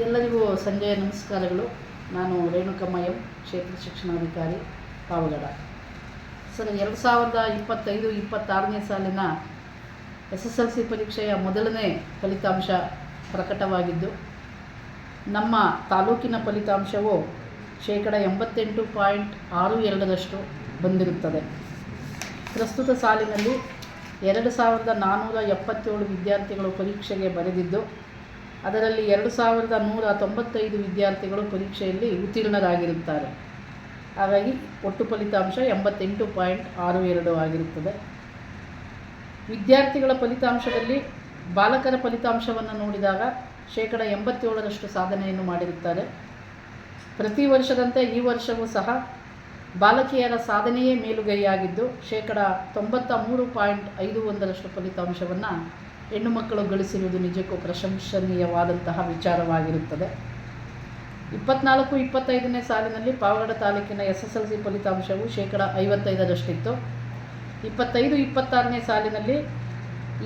ಎಲ್ಲರಿಗೂ ಸಂಜೆಯ ನಮಸ್ಕಾರಗಳು. ನಾನು ರೇಣುಕಮ್ಮ ಎಂ, ಕ್ಷೇತ್ರ ಶಿಕ್ಷಣಾಧಿಕಾರಿ, ಪಾವಗಡ. ಸರ್, 2025-26ನೇ ಸಾಲಿನ SSLC ಪರೀಕ್ಷೆಯ ಮೊದಲನೇ ಫಲಿತಾಂಶ ಪ್ರಕಟವಾಗಿದ್ದು, ನಮ್ಮ ತಾಲೂಕಿನ ಫಲಿತಾಂಶವು 88.62% ಬಂದಿರುತ್ತದೆ. ಪ್ರಸ್ತುತ ಸಾಲಿನಲ್ಲಿ 2477 ವಿದ್ಯಾರ್ಥಿಗಳು ಪರೀಕ್ಷೆಗೆ ಬರೆದಿದ್ದು, ಅದರಲ್ಲಿ 2195 ವಿದ್ಯಾರ್ಥಿಗಳು ಪರೀಕ್ಷೆಯಲ್ಲಿ ಉತ್ತೀರ್ಣರಾಗಿರುತ್ತಾರೆ. ಹಾಗಾಗಿ ಒಟ್ಟು ಫಲಿತಾಂಶ 88.62 ಆಗಿರುತ್ತದೆ. ವಿದ್ಯಾರ್ಥಿಗಳ ಫಲಿತಾಂಶದಲ್ಲಿ ಬಾಲಕರ ಫಲಿತಾಂಶವನ್ನು ನೋಡಿದಾಗ 87% ಸಾಧನೆಯನ್ನು ಮಾಡಿರುತ್ತಾರೆ. ಪ್ರತಿ ವರ್ಷದಂತೆ ಈ ವರ್ಷವೂ ಸಹ ಬಾಲಕಿಯರ ಸಾಧನೆಯೇ ಮೇಲುಗೈಯಾಗಿದ್ದು 93.51% ಫಲಿತಾಂಶವನ್ನು ಹೆಣ್ಣು ಮಕ್ಕಳು ಗಳಿಸಿರುವುದು ನಿಜಕ್ಕೂ ಪ್ರಶಂಸನೀಯವಾದಂತಹ ವಿಚಾರವಾಗಿರುತ್ತದೆ. 24-25ನೇ ಸಾಲಿನಲ್ಲಿ ಪಾವಗಡ ತಾಲೂಕಿನ SSLC ಫಲಿತಾಂಶವು 55%. 25-26ನೇ ಸಾಲಿನಲ್ಲಿ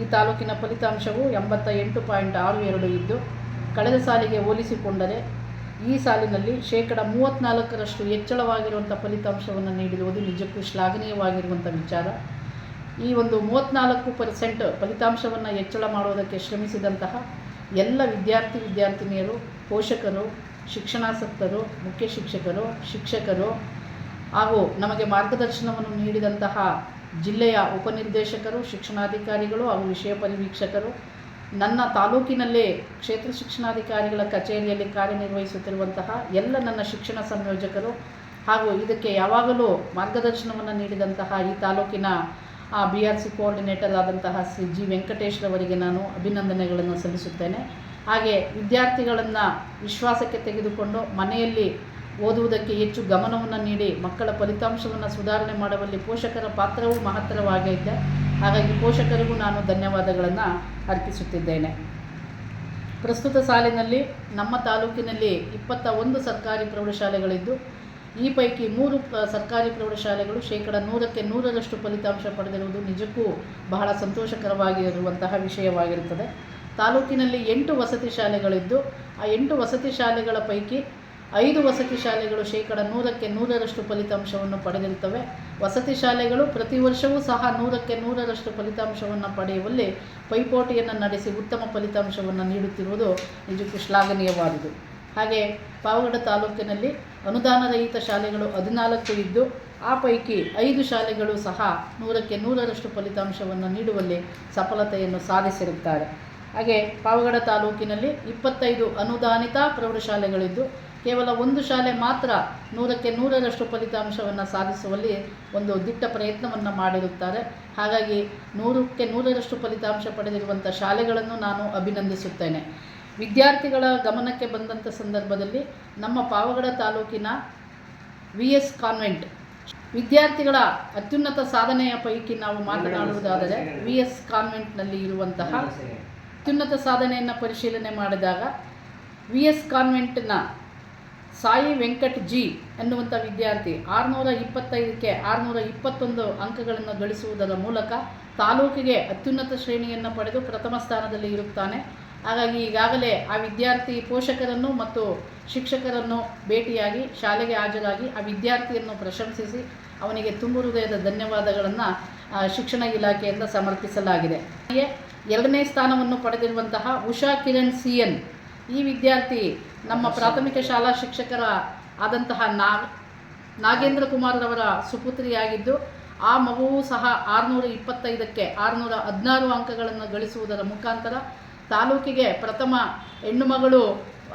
ಈ ತಾಲೂಕಿನ ಫಲಿತಾಂಶವು 88.62 ಇದ್ದು, ಕಳೆದ ಸಾಲಿಗೆ ಹೋಲಿಸಿಕೊಂಡರೆ ಈ ಸಾಲಿನಲ್ಲಿ 34% ಹೆಚ್ಚಳವಾಗಿರುವಂಥ ಫಲಿತಾಂಶವನ್ನು ನೀಡಿರುವುದು ನಿಜಕ್ಕೂ ಶ್ಲಾಘನೀಯವಾಗಿರುವಂಥ ವಿಚಾರ. ಈ ಒಂದು 34% ಫಲಿತಾಂಶವನ್ನು ಹೆಚ್ಚಳ ಮಾಡುವುದಕ್ಕೆ ಶ್ರಮಿಸಿದಂತಹ ಎಲ್ಲ ವಿದ್ಯಾರ್ಥಿನಿಯರು, ಪೋಷಕರು, ಶಿಕ್ಷಣಾಸಕ್ತರು, ಮುಖ್ಯ ಶಿಕ್ಷಕರು, ಶಿಕ್ಷಕರು ಹಾಗೂ ನಮಗೆ ಮಾರ್ಗದರ್ಶನವನ್ನು ನೀಡಿದಂತಹ ಜಿಲ್ಲೆಯ ಉಪನಿರ್ದೇಶಕರು, ಶಿಕ್ಷಣಾಧಿಕಾರಿಗಳು ಹಾಗೂ ವಿಷಯ ಪರಿವೀಕ್ಷಕರು, ನನ್ನ ತಾಲೂಕಿನಲ್ಲೇ ಕ್ಷೇತ್ರ ಶಿಕ್ಷಣಾಧಿಕಾರಿಗಳ ಕಚೇರಿಯಲ್ಲಿ ಕಾರ್ಯನಿರ್ವಹಿಸುತ್ತಿರುವಂತಹ ಎಲ್ಲ ನನ್ನ ಶಿಕ್ಷಣ ಸಂಯೋಜಕರು ಹಾಗೂ ಇದಕ್ಕೆ ಯಾವಾಗಲೂ ಮಾರ್ಗದರ್ಶನವನ್ನು ನೀಡಿದಂತಹ ಈ ತಾಲೂಕಿನ BRC ಕೋಆರ್ಡಿನೇಟರ್ ಆದಂತಹ ಶ್ರೀ G. ವೆಂಕಟೇಶ್ರವರಿಗೆ ನಾನು ಅಭಿನಂದನೆಗಳನ್ನು ಸಲ್ಲಿಸುತ್ತೇನೆ. ಹಾಗೆ ವಿದ್ಯಾರ್ಥಿಗಳನ್ನು ವಿಶ್ವಾಸಕ್ಕೆ ತೆಗೆದುಕೊಂಡು ಮನೆಯಲ್ಲಿ ಓದುವುದಕ್ಕೆ ಹೆಚ್ಚು ಗಮನವನ್ನು ನೀಡಿ ಮಕ್ಕಳ ಫಲಿತಾಂಶವನ್ನು ಸುಧಾರಣೆ ಮಾಡುವಲ್ಲಿ ಪೋಷಕರ ಪಾತ್ರವೂ ಮಹತ್ತರವಾಗಿದೆ. ಹಾಗಾಗಿ ಪೋಷಕರಿಗೂ ನಾನು ಧನ್ಯವಾದಗಳನ್ನು ಅರ್ಪಿಸುತ್ತಿದ್ದೇನೆ. ಪ್ರಸ್ತುತ ಸಾಲಿನಲ್ಲಿ ನಮ್ಮ ತಾಲೂಕಿನಲ್ಲಿ 21 ಸರ್ಕಾರಿ ಪ್ರೌಢಶಾಲೆಗಳಿದ್ದು, ಈ ಪೈಕಿ 3 ಸರ್ಕಾರಿ ಪ್ರೌಢಶಾಲೆಗಳು 100% ಫಲಿತಾಂಶ ಪಡೆದಿರುವುದು ನಿಜಕ್ಕೂ ಬಹಳ ಸಂತೋಷಕರವಾಗಿರುವಂತಹ ವಿಷಯವಾಗಿರುತ್ತದೆ. ತಾಲೂಕಿನಲ್ಲಿ 8 ವಸತಿ ಶಾಲೆಗಳಿದ್ದು, ಆ 8 ವಸತಿ ಶಾಲೆಗಳ ಪೈಕಿ 5 ವಸತಿ ಶಾಲೆಗಳು 100% ಫಲಿತಾಂಶವನ್ನು ಪಡೆದಿರುತ್ತವೆ. ವಸತಿ ಶಾಲೆಗಳು ಪ್ರತಿ ವರ್ಷವೂ ಸಹ 100% ಫಲಿತಾಂಶವನ್ನು ಪಡೆಯುವಲ್ಲಿ ಪೈಪೋಟಿಯನ್ನು ನಡೆಸಿ ಉತ್ತಮ ಫಲಿತಾಂಶವನ್ನು ನೀಡುತ್ತಿರುವುದು ನಿಜಕ್ಕೂ ಶ್ಲಾಘನೀಯವಾದುದು. ಹಾಗೆ ಪಾವಗಡ ತಾಲೂಕಿನಲ್ಲಿ ಅನುದಾನರಹಿತ ಶಾಲೆಗಳು 14 ಇದ್ದು, ಆ ಪೈಕಿ 5 ಶಾಲೆಗಳು ಸಹ 100% ಫಲಿತಾಂಶವನ್ನು ನೀಡುವಲ್ಲಿ ಸಫಲತೆಯನ್ನು ಸಾಧಿಸಿರುತ್ತಾರೆ. ಹಾಗೆ ಪಾವಗಡ ತಾಲೂಕಿನಲ್ಲಿ 25 ಅನುದಾನಿತ ಪ್ರೌಢಶಾಲೆಗಳಿದ್ದು, ಕೇವಲ 1 ಶಾಲೆ ಮಾತ್ರ 100% ಫಲಿತಾಂಶವನ್ನು ಸಾಧಿಸುವಲ್ಲಿ ಒಂದು ದಿಟ್ಟ ಪ್ರಯತ್ನವನ್ನು ಮಾಡಿರುತ್ತಾರೆ. ಹಾಗಾಗಿ 100% ಫಲಿತಾಂಶ ಪಡೆದಿರುವಂಥ ಶಾಲೆಗಳನ್ನು ನಾನು ಅಭಿನಂದಿಸುತ್ತೇನೆ. ವಿದ್ಯಾರ್ಥಿಗಳ ಗಮನಕ್ಕೆ ಬಂದಂಥ ಸಂದರ್ಭದಲ್ಲಿ ನಮ್ಮ ಪಾವಗಡ ತಾಲೂಕಿನ VS ಕಾನ್ವೆಂಟ್ ವಿದ್ಯಾರ್ಥಿಗಳ ಅತ್ಯುನ್ನತ ಸಾಧನೆಯ ಪೈಕಿ ನಾವು ಮಾತನಾಡುವುದಾದರೆ VS ಕಾನ್ವೆಂಟ್ನಲ್ಲಿ ಇರುವಂತಹ ಅತ್ಯುನ್ನತ ಸಾಧನೆಯನ್ನು ಪರಿಶೀಲನೆ ಮಾಡಿದಾಗ VS ಕಾನ್ವೆಂಟ್ನ ಸಾಯಿ ವೆಂಕಟ್ G ಎನ್ನುವಂಥ ವಿದ್ಯಾರ್ಥಿ 625ಕ್ಕೆ 621 ಅಂಕಗಳನ್ನು ಗಳಿಸುವುದರ ಮೂಲಕ ತಾಲೂಕಿಗೆ ಅತ್ಯುನ್ನತ ಶ್ರೇಣಿಯನ್ನು ಪಡೆದು ಪ್ರಥಮ ಸ್ಥಾನದಲ್ಲಿ ಇರುತ್ತಾನೆ. ಹಾಗಾಗಿ ಈಗಾಗಲೇ ಆ ವಿದ್ಯಾರ್ಥಿ ಪೋಷಕರನ್ನು ಮತ್ತು ಶಿಕ್ಷಕರನ್ನು ಭೇಟಿಯಾಗಿ ಶಾಲೆಗೆ ಹಾಜರಾಗಿ ಆ ವಿದ್ಯಾರ್ಥಿಯನ್ನು ಪ್ರಶಂಸಿಸಿ ಅವನಿಗೆ ತುಂಬು ಹೃದಯದ ಧನ್ಯವಾದಗಳನ್ನು ಶಿಕ್ಷಣ ಇಲಾಖೆಯಿಂದ ಸಮರ್ಪಿಸಲಾಗಿದೆ. 2ನೇ ಸ್ಥಾನವನ್ನು ಪಡೆದಿರುವಂತಹ ಉಷಾ ಕಿರಣ್ CN ಈ ವಿದ್ಯಾರ್ಥಿ ನಮ್ಮ ಪ್ರಾಥಮಿಕ ಶಾಲಾ ಶಿಕ್ಷಕರ ಆದಂತಹ ನಾಗೇಂದ್ರ ಕುಮಾರ್ರವರ ಸುಪುತ್ರಿಯಾಗಿದ್ದು, ಆ ಮಗುವೂ ಸಹ 625ಕ್ಕೆ 616 ಅಂಕಗಳನ್ನು ಗಳಿಸುವುದರ ಮುಖಾಂತರ ತಾಲೂಕಿಗೆ ಪ್ರಥಮ ಹೆಣ್ಣು ಮಗಳು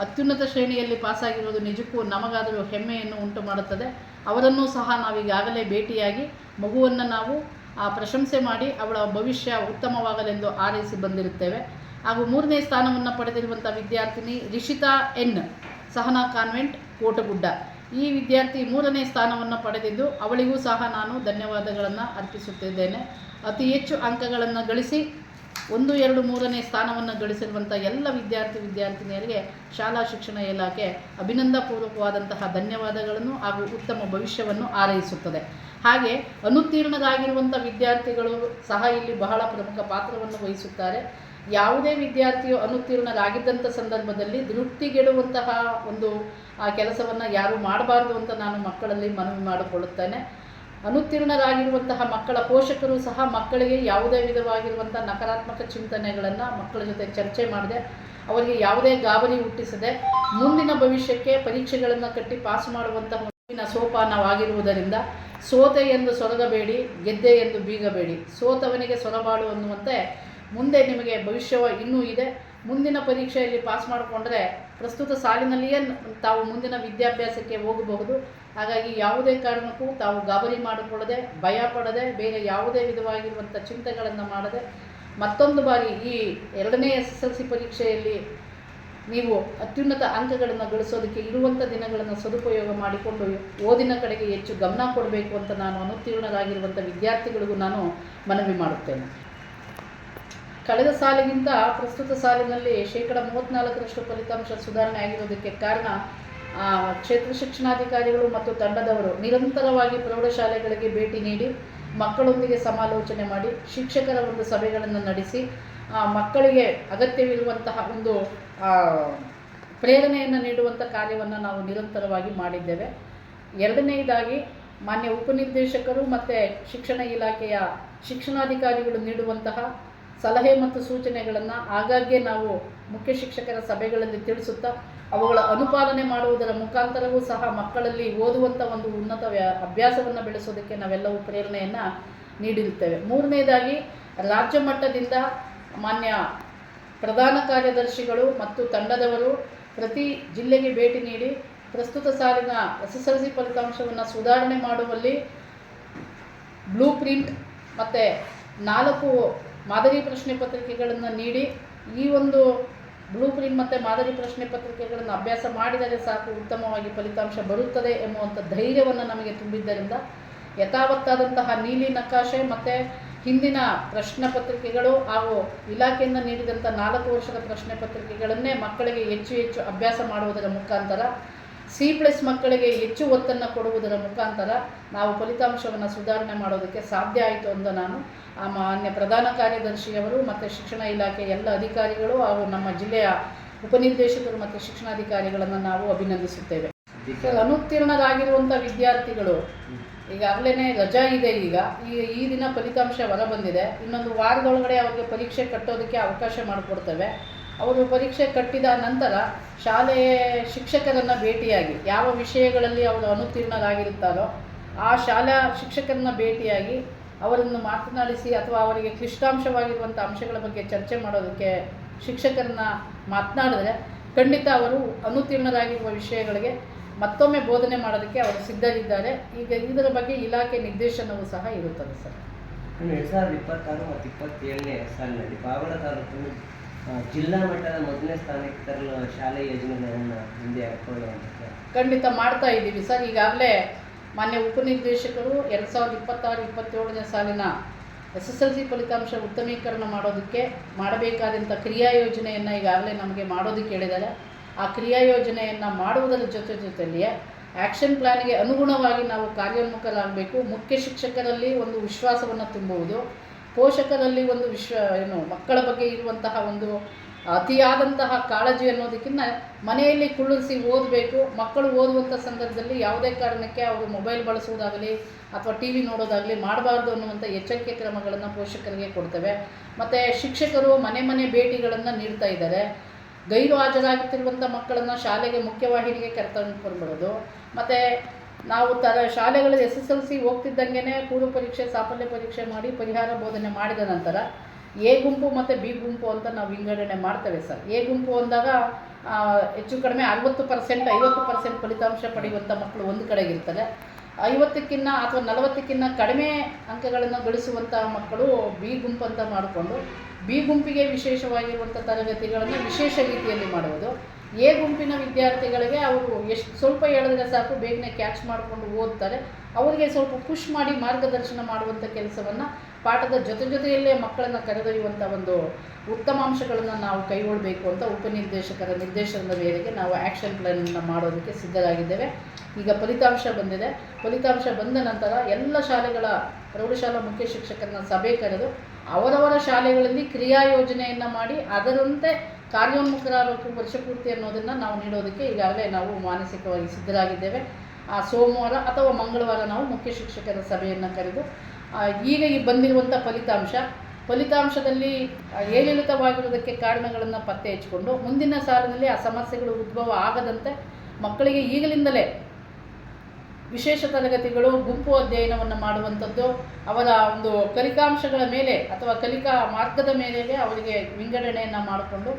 ಅತ್ಯುನ್ನತ ಶ್ರೇಣಿಯಲ್ಲಿ ಪಾಸಾಗಿರುವುದು ನಿಜಕ್ಕೂ ನಮಗಾದರೂ ಹೆಮ್ಮೆಯನ್ನು ಉಂಟು ಮಾಡುತ್ತದೆ. ಅವರನ್ನೂ ಸಹ ನಾವೀಗಾಗಲೇ ಭೇಟಿಯಾಗಿ ಮಗುವನ್ನು ನಾವು ಪ್ರಶಂಸೆ ಮಾಡಿ ಅವಳ ಭವಿಷ್ಯ ಉತ್ತಮವಾಗಲೆಂದು ಹಾರೈಸಿ ಬಂದಿರುತ್ತೇವೆ. ಹಾಗೂ 3ನೇ ಸ್ಥಾನವನ್ನು ಪಡೆದಿರುವಂಥ ವಿದ್ಯಾರ್ಥಿನಿ ರಿಷಿತಾ N ಸಹನಾ ಕಾನ್ವೆಂಟ್ ಕೋಟಗುಡ್ಡ ಈ ವಿದ್ಯಾರ್ಥಿ 3ನೇ ಸ್ಥಾನವನ್ನು ಪಡೆದಿದ್ದು, ಅವಳಿಗೂ ಸಹ ನಾನು ಧನ್ಯವಾದಗಳನ್ನು ಅರ್ಪಿಸುತ್ತಿದ್ದೇನೆ. ಅತಿ ಹೆಚ್ಚು ಅಂಕಗಳನ್ನು ಗಳಿಸಿ 1, 2, 3ನೇ ಸ್ಥಾನವನ್ನು ಗಳಿಸಿರುವಂಥ ಎಲ್ಲ ವಿದ್ಯಾರ್ಥಿನಿಯರಿಗೆ ಶಾಲಾ ಶಿಕ್ಷಣ ಇಲಾಖೆ ಅಭಿನಂದಪೂರ್ವಕವಾದಂತಹ ಧನ್ಯವಾದಗಳನ್ನು ಹಾಗೂ ಉತ್ತಮ ಭವಿಷ್ಯವನ್ನು ಹಾರೈಸುತ್ತದೆ. ಹಾಗೆ ಅನುತ್ತೀರ್ಣರಾಗಿರುವಂಥ ವಿದ್ಯಾರ್ಥಿಗಳು ಸಹ ಇಲ್ಲಿ ಬಹಳ ಪ್ರಮುಖ ಪಾತ್ರವನ್ನು ವಹಿಸುತ್ತಾರೆ. ಯಾವುದೇ ವಿದ್ಯಾರ್ಥಿಯು ಅನುತ್ತೀರ್ಣರಾಗಿದ್ದಂಥ ಸಂದರ್ಭದಲ್ಲಿ ತೃಪ್ತಿಗೆಡುವಂತಹ ಒಂದು ಆ ಕೆಲಸವನ್ನು ಯಾರೂ ಮಾಡಬಾರ್ದು ಅಂತ ನಾನು ಮಕ್ಕಳಲ್ಲಿ ಮನವಿ ಮಾಡಿಕೊಳ್ಳುತ್ತೇನೆ. ಅನುತ್ತೀರ್ಣರಾಗಿರುವಂತಹ ಮಕ್ಕಳ ಪೋಷಕರು ಸಹ ಮಕ್ಕಳಿಗೆ ಯಾವುದೇ ವಿಧವಾಗಿರುವಂಥ ನಕಾರಾತ್ಮಕ ಚಿಂತನೆಗಳನ್ನು ಮಕ್ಕಳ ಜೊತೆ ಚರ್ಚೆ ಮಾಡದೆ, ಅವರಿಗೆ ಯಾವುದೇ ಗಾಬರಿ ಹುಟ್ಟಿಸದೆ ಮುಂದಿನ ಭವಿಷ್ಯಕ್ಕೆ ಪರೀಕ್ಷೆಗಳನ್ನು ಕಟ್ಟಿ ಪಾಸ್ ಮಾಡುವಂತಹ ಸೋಪಾನವಾಗಿರುವುದರಿಂದ ಸೋತೆ ಎಂದು ಸೊರಗಬೇಡಿ, ಗೆದ್ದೆ ಎಂದು ಬೀಗಬೇಡಿ, ಸೋತವನಿಗೆ ಸೊರಬಾಳು ಅನ್ನುವಂತೆ ಮುಂದೆ ನಿಮಗೆ ಭವಿಷ್ಯ ಇನ್ನೂ ಇದೆ. ಮುಂದಿನ ಪರೀಕ್ಷೆಯಲ್ಲಿ ಪಾಸ್ ಮಾಡಿಕೊಂಡ್ರೆ ಪ್ರಸ್ತುತ ಸಾಲಿನಲ್ಲಿಯೇ ತಾವು ಮುಂದಿನ ವಿದ್ಯಾಭ್ಯಾಸಕ್ಕೆ ಹೋಗಬಹುದು. ಹಾಗಾಗಿ ಯಾವುದೇ ಕಾರಣಕ್ಕೂ ತಾವು ಗಾಬರಿ ಮಾಡಿಕೊಳ್ಳದೆ, ಭಯ ಪಡದೆ, ಬೇರೆ ಯಾವುದೇ ವಿಧವಾಗಿರುವಂಥ ಚಿಂತೆಗಳನ್ನು ಮಾಡದೆ ಮತ್ತೊಂದು ಬಾರಿ ಈ 2ನೇ SSLC ಪರೀಕ್ಷೆಯಲ್ಲಿ ನೀವು ಅತ್ಯುನ್ನತ ಅಂಕಗಳನ್ನು ಗಳಿಸೋದಕ್ಕೆ ಇರುವಂಥ ದಿನಗಳನ್ನು ಸದುಪಯೋಗ ಮಾಡಿಕೊಂಡು ಓದಿನ ಕಡೆಗೆ ಹೆಚ್ಚು ಗಮನ ಕೊಡಬೇಕು ಅಂತ ನಾನು ಅನುತ್ತೀರ್ಣರಾಗಿರುವಂಥ ವಿದ್ಯಾರ್ಥಿಗಳಿಗೂ ನಾನು ಮನವಿ ಮಾಡುತ್ತೇನೆ. ಕಳೆದ ಸಾಲಿಗಿಂತ ಪ್ರಸ್ತುತ ಸಾಲಿನಲ್ಲಿ 34% ಫಲಿತಾಂಶ ಸುಧಾರಣೆ ಆಗಿರೋದಕ್ಕೆ ಕಾರಣ ಕ್ಷೇತ್ರ ಶಿಕ್ಷಣಾಧಿಕಾರಿಗಳು ಮತ್ತು ತಂಡದವರು ನಿರಂತರವಾಗಿ ಪ್ರೌಢಶಾಲೆಗಳಿಗೆ ಭೇಟಿ ನೀಡಿ ಮಕ್ಕಳೊಂದಿಗೆ ಸಮಾಲೋಚನೆ ಮಾಡಿ ಶಿಕ್ಷಕರ ಒಂದು ಸಭೆಗಳನ್ನು ನಡೆಸಿ ಮಕ್ಕಳಿಗೆ ಅಗತ್ಯವಿರುವಂತಹ ಒಂದು ಪ್ರೇರಣೆಯನ್ನು ನೀಡುವಂಥ ಕಾರ್ಯವನ್ನು ನಾವು ನಿರಂತರವಾಗಿ ಮಾಡಿದ್ದೇವೆ. 2ನೇದಾಗಿ ಮಾನ್ಯ ಉಪನಿರ್ದೇಶಕರು ಮತ್ತು ಶಿಕ್ಷಣ ಇಲಾಖೆಯ ಶಿಕ್ಷಣಾಧಿಕಾರಿಗಳು ನೀಡುವಂತಹ ಸಲಹೆ ಮತ್ತು ಸೂಚನೆಗಳನ್ನು ಆಗಾಗ್ಗೆ ನಾವು ಮುಖ್ಯ ಶಿಕ್ಷಕರ ಸಭೆಗಳಲ್ಲಿ ತಿಳಿಸುತ್ತಾ ಅವುಗಳ ಅನುಪಾಲನೆ ಮಾಡುವುದರ ಮುಖಾಂತರವೂ ಸಹ ಮಕ್ಕಳಲ್ಲಿ ಓದುವಂಥ ಒಂದು ಉನ್ನತ ಅಭ್ಯಾಸವನ್ನು ಬೆಳೆಸೋದಕ್ಕೆ ನಾವೆಲ್ಲವೂ ಪ್ರೇರಣೆಯನ್ನು ನೀಡಿರುತ್ತೇವೆ. 3ನೇದಾಗಿ ರಾಜ್ಯ ಮಟ್ಟದಿಂದ ಮಾನ್ಯ ಪ್ರಧಾನ ಕಾರ್ಯದರ್ಶಿಗಳು ಮತ್ತು ತಂಡದವರು ಪ್ರತಿ ಜಿಲ್ಲೆಗೆ ಭೇಟಿ ನೀಡಿ ಪ್ರಸ್ತುತ ಸಾಲಿನ SSLC ಫಲಿತಾಂಶವನ್ನು ಸುಧಾರಣೆ ಮಾಡುವಲ್ಲಿ ಬ್ಲೂ ಪ್ರಿಂಟ್ ಮತ್ತು 4 ಮಾದರಿ ಪ್ರಶ್ನೆ ಪತ್ರಿಕೆಗಳನ್ನು ನೀಡಿ ಈ ಒಂದು ಬ್ಲೂ ಪ್ರಿಂಟ್ ಮತ್ತು ಮಾದರಿ ಪ್ರಶ್ನೆ ಪತ್ರಿಕೆಗಳನ್ನು ಅಭ್ಯಾಸ ಮಾಡಿದರೆ ಸಾಕು ಉತ್ತಮವಾಗಿ ಫಲಿತಾಂಶ ಬರುತ್ತದೆ ಎಂಬುವಂಥ ಧೈರ್ಯವನ್ನು ನಮಗೆ ತುಂಬಿದ್ದರಿಂದ ಯಥಾವತ್ತಾದಂತಹ ನೀಲಿ ನಕಾಶೆ ಮತ್ತು ಹಿಂದಿನ ಪ್ರಶ್ನೆ ಪತ್ರಿಕೆಗಳು ಹಾಗೂ ಇಲಾಖೆಯಿಂದ ನೀಡಿದಂಥ 4 ವರ್ಷದ ಪ್ರಶ್ನೆ ಪತ್ರಿಕೆಗಳನ್ನೇ ಮಕ್ಕಳಿಗೆ ಹೆಚ್ಚು ಹೆಚ್ಚು ಅಭ್ಯಾಸ ಮಾಡುವುದರ ಮುಖಾಂತರ C+ ಮಕ್ಕಳಿಗೆ ಹೆಚ್ಚು ಒತ್ತನ್ನು ಕೊಡುವುದರ ಮುಖಾಂತರ ನಾವು ಫಲಿತಾಂಶವನ್ನು ಸುಧಾರಣೆ ಮಾಡೋದಕ್ಕೆ ಸಾಧ್ಯ ಆಯಿತು ಅಂತ ನಾನು ಮಾನ್ಯ ಪ್ರಧಾನ ಕಾರ್ಯದರ್ಶಿಯವರು ಮತ್ತು ಶಿಕ್ಷಣ ಇಲಾಖೆಯ ಎಲ್ಲ ಅಧಿಕಾರಿಗಳು ಹಾಗೂ ನಮ್ಮ ಜಿಲ್ಲೆಯ ಉಪನಿರ್ದೇಶಕರು ಮತ್ತು ಶಿಕ್ಷಣಾಧಿಕಾರಿಗಳನ್ನು ನಾವು ಅಭಿನಂದಿಸುತ್ತೇವೆ. ಅನುತ್ತೀರ್ಣರಾಗಿರುವಂಥ ವಿದ್ಯಾರ್ಥಿಗಳು ಈಗಾಗಲೇ ರಜಾ ಇದೆ. ಈ ದಿನ ಫಲಿತಾಂಶ ಹೊರಬಂದಿದೆ. ಇನ್ನೊಂದು ವಾರದೊಳಗಡೆ ಅವರಿಗೆ ಪರೀಕ್ಷೆ ಕಟ್ಟೋದಕ್ಕೆ ಅವಕಾಶ ಮಾಡಿಕೊಡ್ತೇವೆ. ಅವರು ಪರೀಕ್ಷೆ ಕಟ್ಟಿದ ನಂತರ ಶಾಲೆಯ ಶಿಕ್ಷಕರನ್ನು ಭೇಟಿಯಾಗಿ ಯಾವ ವಿಷಯಗಳಲ್ಲಿ ಅವರು ಅನುತ್ತೀರ್ಣರಾಗಿರುತ್ತಾರೋ ಆ ಶಾಲಾ ಶಿಕ್ಷಕರನ್ನು ಭೇಟಿಯಾಗಿ ಅವರನ್ನು ಮಾತನಾಡಿಸಿ ಅಥವಾ ಅವರಿಗೆ ಕ್ಲಿಷ್ಟಾಂಶವಾಗಿರುವಂಥ ಅಂಶಗಳ ಬಗ್ಗೆ ಚರ್ಚೆ ಮಾಡೋದಕ್ಕೆ ಶಿಕ್ಷಕರನ್ನ ಮಾತನಾಡಿದ್ರೆ ಖಂಡಿತ ಅವರು ಅನುತ್ತೀರ್ಣರಾಗಿರುವ ವಿಷಯಗಳಿಗೆ ಮತ್ತೊಮ್ಮೆ ಬೋಧನೆ ಮಾಡೋದಕ್ಕೆ ಅವರು ಸಿದ್ಧರಿದ್ದಾರೆ. ಈಗ ಇದರ ಬಗ್ಗೆ ಇಲಾಖೆ ನಿರ್ದೇಶನವೂ ಸಹ ಇರುತ್ತದೆ ಸರ್. 2026 ಮತ್ತು 27ನೇ ಸಾಲಿನಲ್ಲಿ ಪಾವಗಡ ತಾಲೂಕನ್ನು ಜಿಲ್ಲಾ ಮಟ್ಟದ 1ನೇ ಸ್ಥಾನಕ್ಕೆ ತರಲು ಶಾಲೆ ಯೋಜನೆಗಳನ್ನು ಹಿಂದೆ ಹಾಕೊಳ್ಳುವಂಥದ್ದು ಖಂಡಿತ ಮಾಡ್ತಾ ಇದ್ದೀವಿ ಸರ್. ಈಗಾಗಲೇ ಮಾನ್ಯ ಉಪನಿರ್ದೇಶಕರು 2026-27ನೇ ಸಾಲಿನ SSLC ಫಲಿತಾಂಶ ಉತ್ತಮೀಕರಣ ಮಾಡೋದಕ್ಕೆ ಮಾಡಬೇಕಾದಂಥ ಕ್ರಿಯಾ ಯೋಜನೆಯನ್ನು ಈಗಾಗಲೇ ನಮಗೆ ಮಾಡೋದಕ್ಕೆ ಹೇಳಿದ್ದಾರೆ. ಆ ಕ್ರಿಯಾ ಯೋಜನೆಯನ್ನು ಮಾಡುವುದರ ಜೊತೆಯಲ್ಲಿಯೇ ಆ್ಯಕ್ಷನ್ ಪ್ಲ್ಯಾನ್ಗೆ ಅನುಗುಣವಾಗಿ ನಾವು ಕಾರ್ಯೋನ್ಮುಖರಾಗಬೇಕು. ಮುಖ್ಯ ಶಿಕ್ಷಕರಲ್ಲಿ ಒಂದು ವಿಶ್ವಾಸವನ್ನು ತುಂಬುವುದು, ಪೋಷಕರಲ್ಲಿ ಒಂದು ಮಕ್ಕಳ ಬಗ್ಗೆ ಇರುವಂತಹ ಒಂದು ಅತಿಯಾದಂತಹ ಕಾಳಜಿ ಅನ್ನೋದಕ್ಕಿಂತ ಮನೆಯಲ್ಲಿ ಕುಳ್ಳಿರಿಸಿ ಓದಬೇಕು. ಮಕ್ಕಳು ಓದುವಂಥ ಸಂದರ್ಭದಲ್ಲಿ ಯಾವುದೇ ಕಾರಣಕ್ಕೆ ಅವರು ಮೊಬೈಲ್ ಬಳಸುವುದಾಗಲಿ ಅಥವಾ TV ನೋಡೋದಾಗಲಿ ಮಾಡಬಾರ್ದು ಅನ್ನುವಂಥ ಎಚ್ಚರಿಕೆ ಕ್ರಮಗಳನ್ನು ಪೋಷಕರಿಗೆ ಕೊಡ್ತೇವೆ. ಮತ್ತು ಶಿಕ್ಷಕರು ಮನೆ ಭೇಟಿಗಳನ್ನು ನೀಡ್ತಾ ಇದ್ದಾರೆ. ಗೈರು ಹಾಜರಾಗುತ್ತಿರುವಂಥ ಮಕ್ಕಳನ್ನು ಶಾಲೆಗೆ ಮುಖ್ಯವಾಹಿನಿಗೆ ಕರೆತಂದುಕೊಂಡ್ಬಿಡೋದು. ಮತ್ತು ನಾವು ಶಾಲೆಗಳಲ್ಲಿ SSLC ಹೋಗ್ತಿದ್ದಂಗೆ ಪೂರ್ವ ಪರೀಕ್ಷೆ ಸಾಫಲ್ಯ ಪರೀಕ್ಷೆ ಮಾಡಿ ಪರಿಹಾರ ಬೋಧನೆ ಮಾಡಿದ ನಂತರ A ಗುಂಪು ಮತ್ತು B ಗುಂಪು ಅಂತ ನಾವು ವಿಂಗಡಣೆ ಮಾಡ್ತೇವೆ ಸರ್. A ಗುಂಪು ಅಂದಾಗ ಹೆಚ್ಚು ಕಡಿಮೆ 60% 50% ಫಲಿತಾಂಶ ಪಡೆಯುವಂಥ ಮಕ್ಕಳು ಒಂದು ಕಡೆಗಿರ್ತಾರೆ. 50ಕ್ಕಿಂತ ಅಥವಾ 40ಕ್ಕಿಂತ ಕಡಿಮೆ ಅಂಕಗಳನ್ನು ಗಳಿಸುವಂಥ ಮಕ್ಕಳು B ಗುಂಪು ಅಂತ ಮಾಡಿಕೊಂಡು B ಗುಂಪಿಗೆ ವಿಶೇಷವಾಗಿರುವಂಥ ತರಗತಿಗಳನ್ನು ವಿಶೇಷ ರೀತಿಯಲ್ಲಿ ಮಾಡುವುದು. A ಗುಂಪಿನ ವಿದ್ಯಾರ್ಥಿಗಳಿಗೆ ಅವರು ಸ್ವಲ್ಪ ಹೇಳಿದ್ರೆ ಸಾಕು ಬೇಗನೆ ಕ್ಯಾಚ್ ಮಾಡಿಕೊಂಡು ಓದ್ತಾರೆ. ಅವರಿಗೆ ಸ್ವಲ್ಪ ಪುಷ್ ಮಾಡಿ ಮಾರ್ಗದರ್ಶನ ಮಾಡುವಂಥ ಕೆಲಸವನ್ನು ಪಾಠದ ಜೊತೆಯಲ್ಲೇ ಮಕ್ಕಳನ್ನು ಕರೆದೊಯ್ಯುವಂಥ ಒಂದು ಉತ್ತಮಾಂಶಗಳನ್ನು ನಾವು ಕೈಗೊಳ್ಳಬೇಕು ಅಂತ ಉಪನಿರ್ದೇಶಕರ ನಿರ್ದೇಶನದ ಮೇರೆಗೆ ನಾವು ಆ್ಯಕ್ಷನ್ ಪ್ಲ್ಯಾನನ್ನು ಮಾಡೋದಕ್ಕೆ ಸಿದ್ಧರಾಗಿದ್ದೇವೆ. ಈಗ ಫಲಿತಾಂಶ ಬಂದಿದೆ. ಫಲಿತಾಂಶ ಬಂದ ನಂತರ ಎಲ್ಲ ಶಾಲೆಗಳ ಪ್ರೌಢಶಾಲಾ ಮುಖ್ಯ ಶಿಕ್ಷಕರನ್ನ ಸಭೆ ಕರೆದು ಅವರವರ ಶಾಲೆಗಳಲ್ಲಿ ಕ್ರಿಯಾ ಯೋಜನೆಯನ್ನು ಮಾಡಿ ಅದರಂತೆ ಕಾರ್ಯೋನ್ಮುಖರಾಗಬೇಕು ವರ್ಷಪೂರ್ತಿ ಅನ್ನೋದನ್ನು ನಾವು ನೀಡೋದಕ್ಕೆ ಈಗಾಗಲೇ ನಾವು ಮಾನಸಿಕವಾಗಿ ಸಿದ್ಧರಾಗಿದ್ದೇವೆ. ಸೋಮವಾರ ಅಥವಾ ಮಂಗಳವಾರ ನಾವು ಮುಖ್ಯ ಶಿಕ್ಷಕರ ಸಭೆಯನ್ನು ಕರೆದು ಈಗ ಈ ಬಂದಿರುವಂಥ ಫಲಿತಾಂಶದಲ್ಲಿ ಏರಿಳಿತವಾಗಿರೋದಕ್ಕೆ ಕಾರಣಗಳನ್ನು ಪತ್ತೆ ಹಚ್ಚಿಕೊಂಡು ಮುಂದಿನ ಸಾಲಿನಲ್ಲಿ ಆ ಸಮಸ್ಯೆಗಳು ಉದ್ಭವ ಆಗದಂತೆ ಮಕ್ಕಳಿಗೆ ಈಗಲಿಂದಲೇ ವಿಶೇಷ ತರಗತಿಗಳು, ಗುಂಪು ಅಧ್ಯಯನವನ್ನು ಮಾಡುವಂಥದ್ದು, ಅವರ ಒಂದು ಕಲಿಕಾಂಶಗಳ ಮೇಲೆ ಅಥವಾ ಕಲಿಕಾ ಮಾರ್ಗದ ಮೇಲೆ ಅವರಿಗೆ ವಿಂಗಡಣೆಯನ್ನು ಮಾಡಿಕೊಂಡು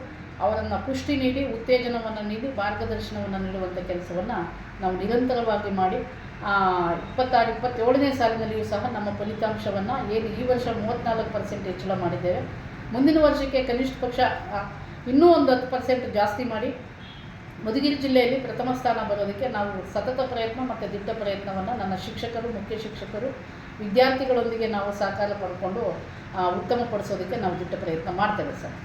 ಅವರನ್ನು ಪುಷ್ಟಿ ನೀಡಿ, ಉತ್ತೇಜನವನ್ನು ನೀಡಿ, ಮಾರ್ಗದರ್ಶನವನ್ನು ನೀಡುವಂಥ ಕೆಲಸವನ್ನು ನಾವು ನಿರಂತರವಾಗಿ ಮಾಡಿ 26-27ನೇ ಸಾಲಿನಲ್ಲಿಯೂ ಸಹ ನಮ್ಮ ಫಲಿತಾಂಶವನ್ನು ಏನು ಈ ವರ್ಷ 34% ಹೆಚ್ಚಳ ಮಾಡಿದ್ದೇವೆ, ಮುಂದಿನ ವರ್ಷಕ್ಕೆ ಕನಿಷ್ಠ ಪಕ್ಷ ಇನ್ನೂ ಒಂದು 10% ಜಾಸ್ತಿ ಮಾಡಿ ಮಧುಗಿರಿ ಜಿಲ್ಲೆಯಲ್ಲಿ ಪ್ರಥಮ ಸ್ಥಾನ ಬರೋದಕ್ಕೆ ನಾವು ಸತತ ಪ್ರಯತ್ನ ಮತ್ತು ದಿಟ್ಟ ಪ್ರಯತ್ನವನ್ನು ನನ್ನ ಶಿಕ್ಷಕರು, ಮುಖ್ಯ ಶಿಕ್ಷಕರು, ವಿದ್ಯಾರ್ಥಿಗಳೊಂದಿಗೆ ನಾವು ಸಹಕಾರ ಪಡ್ಕೊಂಡು ಉತ್ತಮಪಡಿಸೋದಕ್ಕೆ ನಾವು ದಿಟ್ಟ ಪ್ರಯತ್ನ ಮಾಡ್ತೇವೆ ಸರ್.